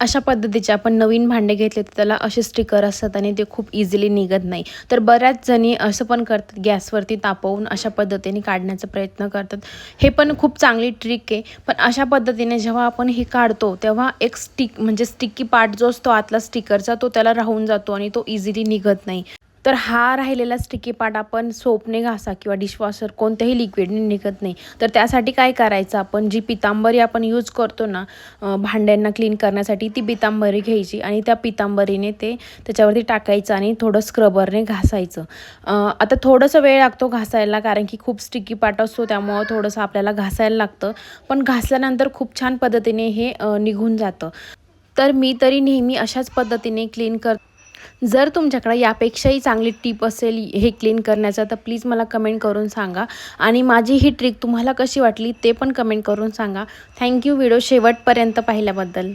अशा पद्धतीचे आपण नवीन भांडे घेतले तर त्याला असे स्टिकर असतात आणि ते खूप इझिली निघत नाही. तर बऱ्याच जणी असं पण करतात, गॅसवरती तापवून अशा पद्धतीने काढण्याचा प्रयत्न करतात. हे पण खूप चांगली ट्रिक आहे. पण अशा पद्धतीने जेव्हा आपण हे काढतो तेव्हा एक म्हणजे स्टिकी पार्ट जो असतो आतला स्टिकरचा तो त्याला राहून जातो आणि तो इझिली निघत नाही. तर हा राहिलेला स्टिकी पार्ट आपण सोपने घासा किंवा डिशवॉशर कोणत्याही लिक्विडने निघत नाही. तर त्यासाठी काय करायचं, आपण जी पितांबरी आपण यूज करतो ना भांड्यांना क्लीन करण्यासाठी, ती पितांबरी घ्यायची आणि त्या पितांबरीने ते त्याच्यावरती टाकायचं आणि थोडं स्क्रबरने घासायचं. आता थोडंसं वेळ लागतो घासायला, कारण की खूप स्टिकी पार्ट असतो त्यामुळं थोडंसं आपल्याला घासायला लागतं. पण घासल्यानंतर खूप छान पद्धतीने हे निघून जातं. तर मी तरी नेहमी अशाच पद्धतीने क्लीन जर तुमच्याकडे यापेक्षाही चांगली टिप असेल हे क्लीन करण्याचा तर प्लीज मला कमेंट करून सांगा. आणि माझी ही ट्रिक तुम्हाला कशी वाटली ते पण कमेंट करून सांगा. थँक्यू व्हिडिओ शेवटपर्यंत पाहिल्याबद्दल.